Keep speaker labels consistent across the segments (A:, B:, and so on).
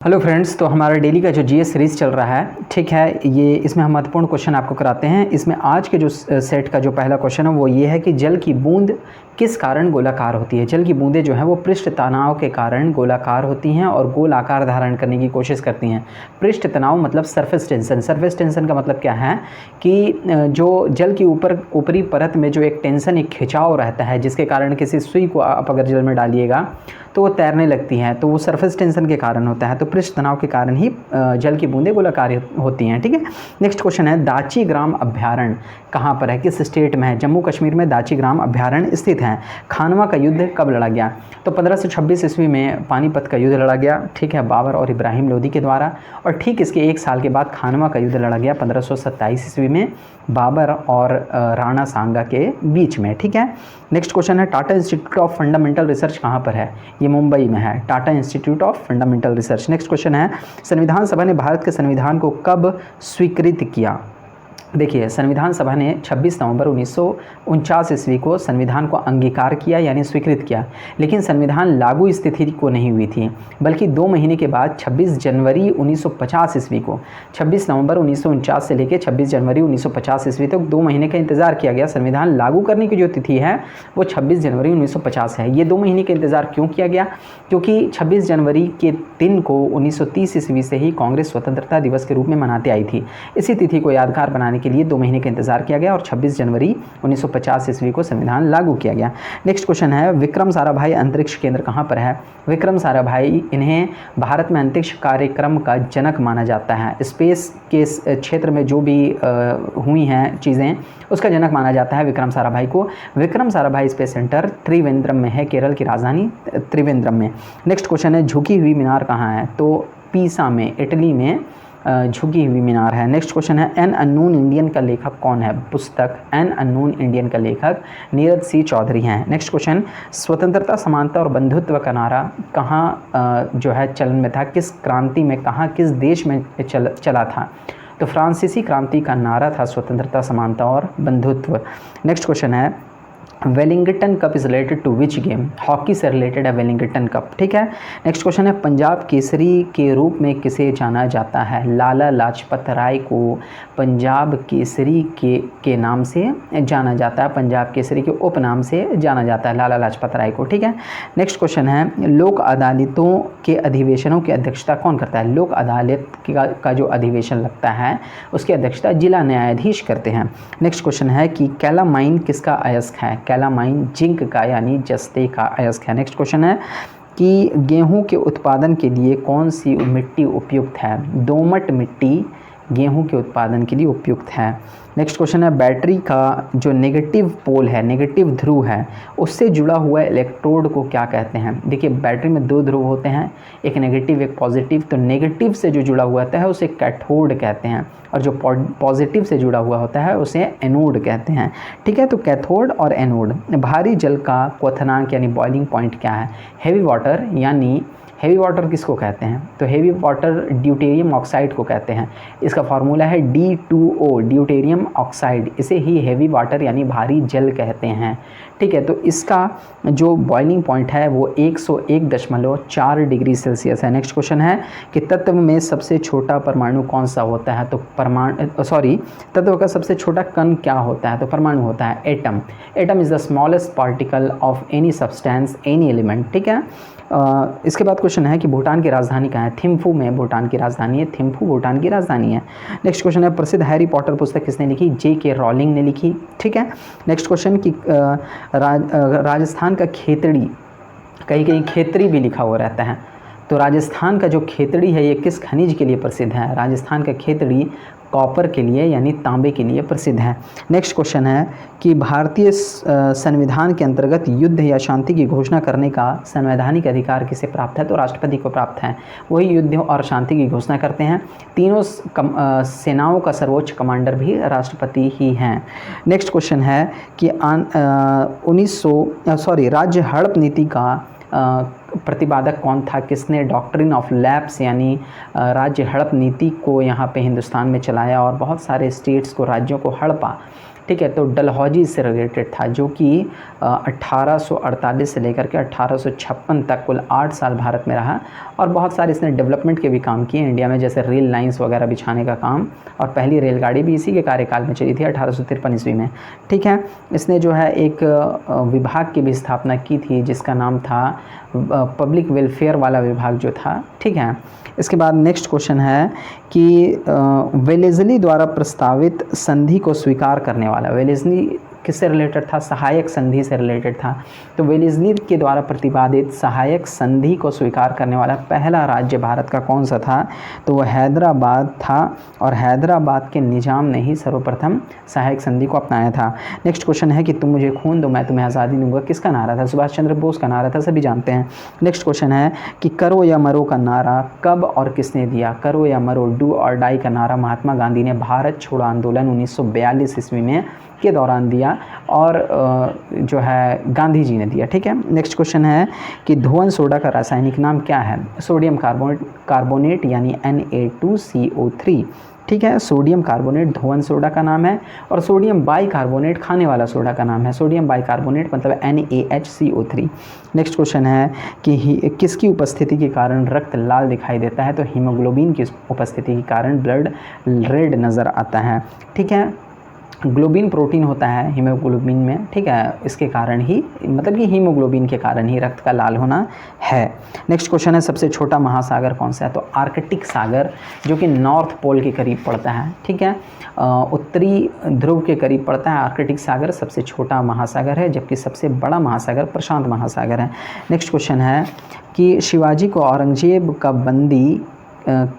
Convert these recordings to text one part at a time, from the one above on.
A: Hello friends, तो हमारा daily का जो जीएस सीरीज़ चल रहा है, ठीक है, ये इसमें हम महत्वपूर्ण क्वेश्चन आपको कराते हैं। इसमें आज के जो सेट का जो पहला क्वेश्चन है वो ये है कि जल की बूंद किस कारण गोलाकार होती है। जल की बूंदें जो हैं वो पृष्ठ तनाव के कारण गोलाकार होती हैं और गोल आकार धारण करने की कोशिश करती हैं। पृष्ठ तनाव मतलब सरफेस टेंशन। सरफेस टेंशन का मतलब क्या है कि जो जल की ऊपरी परत में जो एक टेंशन, एक खिंचाव रहता है, जिसके कारण किसी सुई को आप अगर जल में डालिएगा तो वो तैरने लगती हैं, तो वो सरफेस टेंशन के कारण होता है। तो पृष्ठ तनाव के कारण ही जल की बूंदें गोलाकार होती हैं। ठीक है, नेक्स्ट क्वेश्चन है, दाची ग्राम अभ्यारण्य कहाँ पर है, किस स्टेट में है। जम्मू कश्मीर में दाची ग्राम अभ्यारण्य स्थित है। खानवा का युद्ध कब लड़ा गया, तो 1526 ईस्वी में पानीपत का युद्ध लड़ा गया, ठीक है, बाबर और इब्राहिम लोदी के द्वारा। और ठीक इसके एक साल के बाद खानवा का युद्ध लड़ा गया 1527 ईस्वी में बाबर और राणा सांगा के बीच में। ठीक है, नेक्स्ट क्वेश्चन है, Tata institute of fundamental research कहाँ पर है, ये मुंबई में है, Tata institute of fundamental research. Next question है, संविधान सभा ने भारत के संविधान को कब स्वीकृत किया। देखिए, संविधान सभा ने 26 नवंबर 1949 ईस्वी को संविधान को अंगीकार किया यानी स्वीकृत किया, लेकिन संविधान लागू स्थिति को नहीं हुई थी, बल्कि 2 महीने के बाद 26 जनवरी 1950 ईस्वी को, 26 नवंबर 1949 से लेकर 26 जनवरी 1950 ईस्वी तक 2 महीने का इंतजार किया गया। संविधान लागू करने की जो तिथि है वो 26 जनवरी 1950 है। ये 2 महीने का इंतजार क्यों किया गया, क्योंकि 26 जनवरी के दिन को 1930 ईस्वी से ही कांग्रेस स्वतंत्रता दिवस के रूप में मनाते आई थी। इसी तिथि को यादगार बनाने के लिए 2 महीने का इंतजार किया गया और 26 जनवरी 1950 ईस्वी को संविधान लागू किया गया। नेक्स्ट क्वेश्चन है, विक्रम साराभाई अंतरिक्ष केंद्र कहाँ पर है। विक्रम साराभाई, इन्हें भारत में अंतरिक्ष कार्यक्रम का जनक माना जाता है। स्पेस के क्षेत्र में जो भी हुई हैं चीज़ें, उसका जनक माना जाता है विक्रम साराभाई को। विक्रम साराभाई स्पेस सेंटर त्रिवेंद्रम में है, केरल की राजधानी त्रिवेंद्रम में। नेक्स्ट क्वेश्चन है, झुकी हुई मीनार कहाँ है, तो पीसा में, इटली में झुकी हुई मीनार है। नेक्स्ट क्वेश्चन है, एन अननोन इंडियन का लेखक कौन है। पुस्तक एन अननोन इंडियन का लेखक नीरज सी चौधरी हैं। नेक्स्ट क्वेश्चन, स्वतंत्रता, समानता और बंधुत्व का नारा कहाँ जो है चलन में था, किस क्रांति में, कहाँ, किस देश में चला था, तो फ्रांसीसी क्रांति का नारा था स्वतंत्रता, समानता और बंधुत्व। नेक्स्ट क्वेश्चन है, Wellington cup is related to which game. Hockey से रिलेटेड है वेलिंगटन कप। ठीक है, नेक्स्ट क्वेश्चन है, पंजाब केसरी के रूप में किसे जाना जाता है। लाला लाजपत राय को पंजाब केसरी के नाम से जाना जाता है, पंजाब केसरी के उपनाम से जाना जाता है लाला लाजपत राय को। ठीक है, नेक्स्ट क्वेश्चन है, लोक अदालतों के अधिवेशनों की अध्यक्षता कौन करता है। लोक अदालत का जो अधिवेशन लगता है उसकी अध्यक्षता जिला न्यायाधीश करते हैं। नेक्स्ट क्वेश्चन है कि कैलामाइन किसका अयस्क है। कैलामाइन जिंक का यानी जस्ते का अयस्क है। नेक्स्ट क्वेश्चन है कि गेहूं के उत्पादन के लिए कौन सी मिट्टी उपयुक्त है। दोमट मिट्टी गेहूं के उत्पादन के लिए उपयुक्त है। नेक्स्ट क्वेश्चन है, बैटरी का जो नेगेटिव पोल है, नेगेटिव ध्रुव है, उससे जुड़ा हुआ इलेक्ट्रोड को क्या कहते हैं। देखिए, बैटरी में 2 ध्रुव होते हैं, एक नेगेटिव एक पॉजिटिव, तो नेगेटिव से जो जुड़ा हुआ होता है उसे कैथोड कहते हैं और जो पॉजिटिव से जुड़ा हुआ होता है उसे एनोड कहते हैं। ठीक है, तो कैथोड और एनोड। भारी जल का क्वथनांक यानी बॉइलिंग पॉइंट क्या है। हेवी वाटर, यानी हेवी वाटर किसको कहते हैं, तो हेवी वाटर ड्यूटेरियम ऑक्साइड को कहते हैं। इसका फार्मूला है D2O, ड्यूटेरियम ऑक्साइड, इसे ही हेवी वाटर यानी भारी जल कहते हैं। ठीक है, तो इसका जो बॉइलिंग पॉइंट है वो 101.4 डिग्री सेल्सियस है। नेक्स्ट क्वेश्चन है कि तत्व में सबसे छोटा परमाणु कौन सा होता है, तो तत्व का सबसे छोटा कण क्या होता है, तो परमाणु होता है atom. Atom is the smallest particle of any substance, any element. ठीक है, इसके बाद क्वेश्चन है कि भूटान की राजधानी कहाँ है। थिम्फू में भूटान की राजधानी है, थिम्फू भूटान की राजधानी है। नेक्स्ट क्वेश्चन है, प्रसिद्ध हैरी पॉटर पुस्तक किसने लिखी। J.K. रॉलिंग ने लिखी। ठीक है, नेक्स्ट क्वेश्चन कि राजस्थान का खेतड़ी, कहीं कहीं खेतड़ी भी लिखा हुआ रहता है, तो राजस्थान का जो खेतड़ी है ये किस खनिज के लिए प्रसिद्ध है। राजस्थान का खेतड़ी कॉपर के लिए यानी तांबे के लिए प्रसिद्ध है। नेक्स्ट क्वेश्चन है कि भारतीय संविधान के अंतर्गत युद्ध या शांति की घोषणा करने का संवैधानिक अधिकार किसे प्राप्त है, तो राष्ट्रपति को प्राप्त है। वही युद्ध और शांति की घोषणा करते हैं। तीनों सेनाओं का सर्वोच्च कमांडर भी राष्ट्रपति ही हैं। नेक्स्ट क्वेश्चन है कि राज्य हड़प नीति का प्रतिपादक कौन था, किसने डॉक्ट्रिन ऑफ लैप्स यानी राज्य हड़प नीति को यहाँ पे हिंदुस्तान में चलाया और बहुत सारे स्टेट्स को, राज्यों को हड़पा। ठीक है। तो डलहौजी से रिलेटेड था, जो कि 1848 से लेकर के 1856 तक कुल 8 साल भारत में रहा और बहुत सारे इसने डेवलपमेंट के भी काम किए इंडिया में, जैसे रेल लाइंस वगैरह बिछाने का काम, और पहली रेलगाड़ी भी इसी के कार्यकाल में चली थी 1853 ईस्वी में, ठीक है। इसने जो है एक विभाग की भी स्थापना की थी जिसका नाम था पब्लिक वेलफेयर वाला विभाग जो था, ठीक है। इसके बाद नेक्स्ट क्वेश्चन है कि वेलेज़ली द्वारा प्रस्तावित संधि को स्वीकार करने वाला, वेलेज़ली किससे रिलेटेड था? सहायक संधि से रिलेटेड था। तो वेलेज़ली के द्वारा प्रतिपादित सहायक संधि को स्वीकार करने वाला पहला राज्य भारत का कौन सा था? तो वह हैदराबाद था और हैदराबाद के निजाम ने ही सर्वप्रथम सहायक संधि को अपनाया था। नेक्स्ट क्वेश्चन है कि तुम मुझे खून दो मैं तुम्हें आज़ादी दूंगा, किसका नारा था? सुभाष चंद्र बोस का नारा था, सभी जानते हैं। नेक्स्ट क्वेश्चन है कि करो या मरो का नारा कब और किसने दिया? करो या मरो, डू और डाई का नारा महात्मा गांधी ने भारत छोड़ो आंदोलन 1942 ईस्वी में के दौरान दिया और जो है गांधी जी ने दिया, ठीक है। नेक्स्ट क्वेश्चन है कि धुआं सोडा का रासायनिक नाम क्या है? सोडियम कार्बोनेट यानी Na2CO3, ठीक है। सोडियम कार्बोनेट धुआं सोडा का नाम है और सोडियम बाइकार्बोनेट खाने वाला सोडा का नाम है। सोडियम बाइकार्बोनेट मतलब NaHCO3। नेक्स्ट क्वेश्चन है कि किसकी उपस्थिति के कारण रक्त लाल दिखाई देता है? तो हीमोग्लोबिन की उपस्थिति के कारण ब्लड रेड नज़र आता है, ठीक है। ग्लोबिन प्रोटीन होता है हीमोग्लोबिन में, ठीक है। इसके कारण ही, मतलब कि हीमोग्लोबिन के कारण ही रक्त का लाल होना है। नेक्स्ट क्वेश्चन है सबसे छोटा महासागर कौन सा है? तो आर्कटिक सागर, जो कि नॉर्थ पोल के करीब पड़ता है, ठीक है। उत्तरी ध्रुव के करीब पड़ता है आर्कटिक सागर, सबसे छोटा महासागर है, जबकि सबसे बड़ा महासागर प्रशांत महासागर है। नेक्स्ट क्वेश्चन है कि शिवाजी को औरंगजेब का बंदी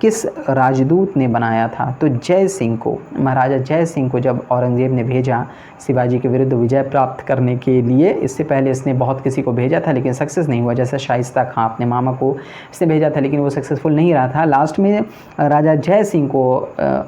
A: किस राजदूत ने बनाया था? तो जय सिंह को, महाराजा जय सिंह को जब औरंगजेब ने भेजा शिवाजी के विरुद्ध विजय प्राप्त करने के लिए, इससे पहले इसने बहुत किसी को भेजा था लेकिन सक्सेस नहीं हुआ, जैसे शाइस्ता खां अपने मामा को इसने भेजा था लेकिन वो सक्सेसफुल नहीं रहा था। लास्ट में राजा जय सिंह को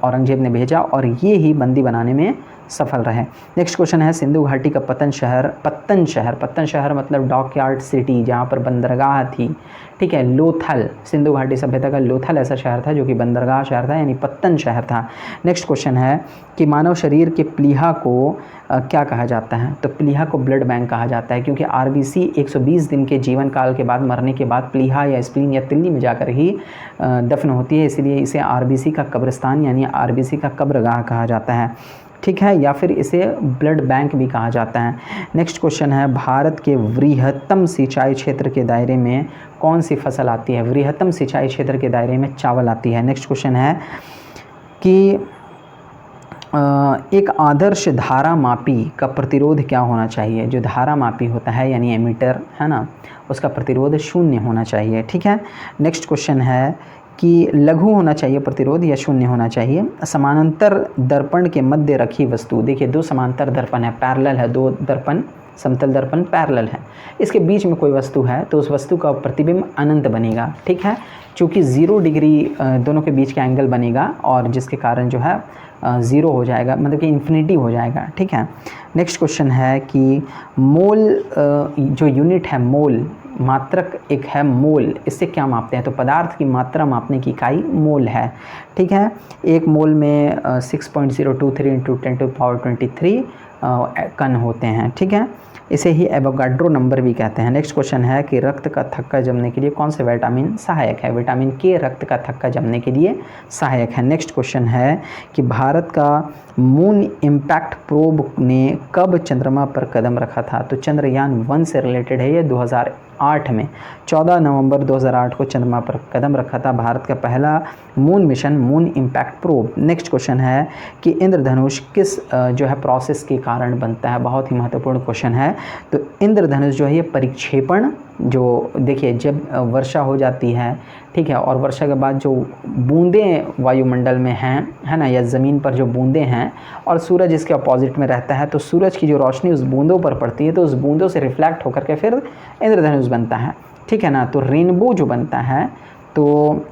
A: औरंगजेब ने भेजा और ये ही बंदी बनाने में सफल रहे। नेक्स्ट क्वेश्चन है सिंधु घाटी का पत्तन शहर मतलब डॉकयार्ड सिटी, जहाँ पर बंदरगाह थी, ठीक है। लोथल, सिंधु घाटी सभ्यता का लोथल ऐसा शहर था जो कि बंदरगाह शहर था, यानी पत्तन शहर था। नेक्स्ट क्वेश्चन है कि मानव शरीर के प्लीहा को क्या कहा जाता है? तो प्लीहा को ब्लड बैंक कहा जाता है, क्योंकि आरबीसी 120 दिन के जीवन काल के बाद, मरने के बाद प्लीहा या स्प्लीन या तिल्ली में जाकर ही दफन होती है, इसलिए इसे आरबीसी का कब्रिस्तान यानी आरबीसी का कब्रगाह कहा जाता है, ठीक है, या फिर इसे ब्लड बैंक भी कहा जाता है। नेक्स्ट क्वेश्चन है भारत के वृहत्तम सिंचाई क्षेत्र के दायरे में कौन सी फसल आती है? वृहत्तम सिंचाई क्षेत्र के दायरे में चावल आती है। नेक्स्ट क्वेश्चन है कि एक आदर्श धारा मापी का प्रतिरोध क्या होना चाहिए? जो धारा मापी होता है यानी एमीटर है ना, उसका प्रतिरोध 0 होना चाहिए, ठीक है। नेक्स्ट क्वेश्चन है कि लघु होना चाहिए प्रतिरोध या 0 होना चाहिए। समानांतर दर्पण के मध्य रखी वस्तु, देखिए 2 समांतर दर्पण है, पैरेलल है, 2 दर्पण समतल दर्पण पैरेलल है, इसके बीच में कोई वस्तु है तो उस वस्तु का प्रतिबिंब अनंत बनेगा, ठीक है, चूँकि 0 डिग्री दोनों के बीच का एंगल बनेगा और जिसके कारण जो है 0 हो जाएगा, मतलब कि इन्फिनिटी हो जाएगा, ठीक है। नेक्स्ट क्वेश्चन है कि मोल जो यूनिट है, मोल मात्रक एक है मोल, इससे क्या मापते हैं? तो पदार्थ की मात्रा मापने की इकाई मोल है, ठीक है। एक मोल में 6.023 × 10⁻23 कण होते हैं, ठीक है। इसे ही एवोगाड्रो नंबर भी कहते हैं। नेक्स्ट क्वेश्चन है कि रक्त का थक्का जमने के लिए कौन से विटामिन सहायक है? विटामिन के रक्त का थक्का जमने के लिए सहायक है। नेक्स्ट क्वेश्चन है कि भारत का मून इम्पैक्ट प्रोब ने कब चंद्रमा पर कदम रखा था? तो चंद्रयान 1 से रिलेटेड है ये, 2008 में 14 नवंबर 2008 को चंद्रमा पर कदम रखा था भारत का पहला moon mission, moon impact probe. Next question है कि इंद्रधनुष किस जो है प्रोसेस के कारण बनता है? बहुत ही महत्वपूर्ण क्वेश्चन है। तो इंद्रधनुष जो है ये परिक्षेपण, जो देखिए जब वर्षा हो जाती है, ठीक है, और वर्षा के बाद जो बूंदें वायुमंडल में हैं, है ना, या ज़मीन पर जो बूंदें हैं और सूरज इसके अपोजिट में रहता है, तो सूरज की जो रोशनी उस बूंदों पर पड़ती है तो उस बूंदों से रिफ्लेक्ट होकर के फिर इंद्रधनुष बनता है, ठीक है ना। तो रेनबो जो बनता है, तो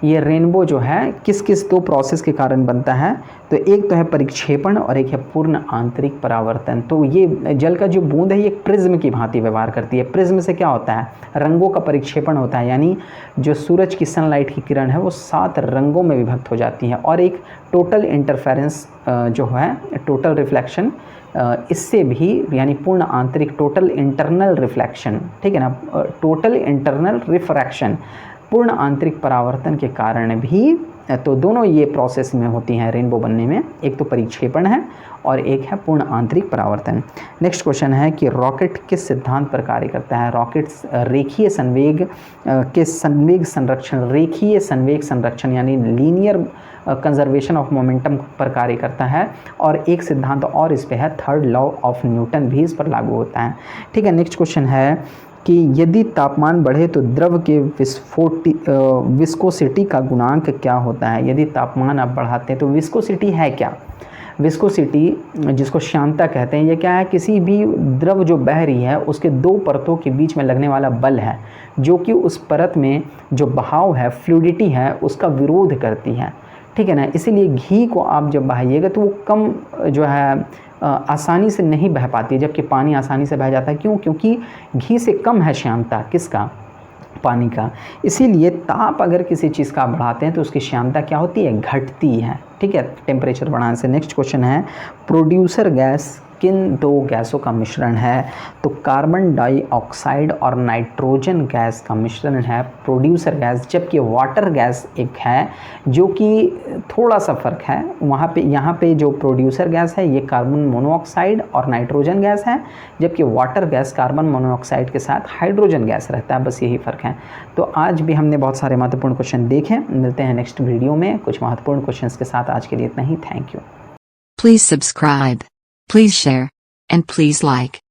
A: ये रेनबो जो है किस किस दो प्रोसेस के कारण बनता है, तो एक तो है परिक्षेपण और एक है पूर्ण आंतरिक परावर्तन। तो ये जल का जो बूंद है ये एक प्रिज्म की भांति व्यवहार करती है। प्रिज्म से क्या होता है, रंगों का परिक्षेपण होता है, यानी जो सूरज की सनलाइट की किरण है वो 7 रंगों में विभक्त हो जाती है। और एक टोटल इंटरफेरेंस जो है, टोटल रिफ्लेक्शन, इससे भी यानी पूर्ण आंतरिक, टोटल इंटरनल रिफ्लेक्शन, ठीक है ना, टोटल इंटरनल रिफ्रैक्शन, पूर्ण आंतरिक परावर्तन के कारण भी, तो दोनों ये प्रोसेस में होती हैं रेनबो बनने में। एक तो परिक्षेपण है और एक है पूर्ण आंतरिक परावर्तन। नेक्स्ट क्वेश्चन है कि रॉकेट किस सिद्धांत पर कार्य करता है। रॉकेट रेखीय संवेग के संवेग संरक्षण, रेखीय संवेग संरक्षण यानी लीनियर कंजर्वेशन ऑफ मोमेंटम पर कार्य करता है। और एक सिद्धांत और इस पे है, थर्ड लॉ ऑफ न्यूटन भी इस पर लागू होता है। ठीक है, नेक्स्ट क्वेश्चन है कि यदि तापमान बढ़े तो द्रव के विस्कोसिटी का गुणांक क्या होता है। यदि तापमान आप बढ़ाते हैं तो विस्कोसिटी है क्या, विस्कोसिटी जिसको श्यानता कहते हैं, ये क्या है, किसी भी द्रव जो बह रही है उसके दो परतों के बीच में लगने वाला बल है, जो कि उस परत में जो बहाव है, फ्लूइडिटी है, उसका विरोध करती है। ठीक है ना, इसीलिए घी को आप जब बहाइएगा तो वो कम जो है आसानी से नहीं बह पाती, जबकि पानी आसानी से बह जाता है। क्यों? क्योंकि घी से कम है श्यानता, किसका, पानी का। इसीलिए ताप अगर किसी चीज़ का बढ़ाते हैं तो उसकी श्यानता क्या होती है, घटती है। ठीक है, टेम्परेचर बढ़ाने से। नेक्स्ट क्वेश्चन है, प्रोड्यूसर गैस किन दो गैसों का मिश्रण है। तो कार्बन डाइऑक्साइड और नाइट्रोजन गैस का मिश्रण है प्रोड्यूसर गैस, जबकि वाटर गैस एक है जो कि थोड़ा सा फ़र्क है वहाँ पे। यहाँ पे जो प्रोड्यूसर गैस है ये कार्बन मोनोऑक्साइड और नाइट्रोजन गैस है, जबकि वाटर गैस कार्बन मोनोऑक्साइड के साथ हाइड्रोजन गैस रहता है, बस यही फ़र्क है। तो आज भी हमने बहुत सारे महत्वपूर्ण क्वेश्चन देखे। मिलते हैं नेक्स्ट वीडियो में कुछ महत्वपूर्ण क्वेश्चन के साथ। आज के लिए इतना ही। Thank you.
B: Please subscribe. Please share. And please like.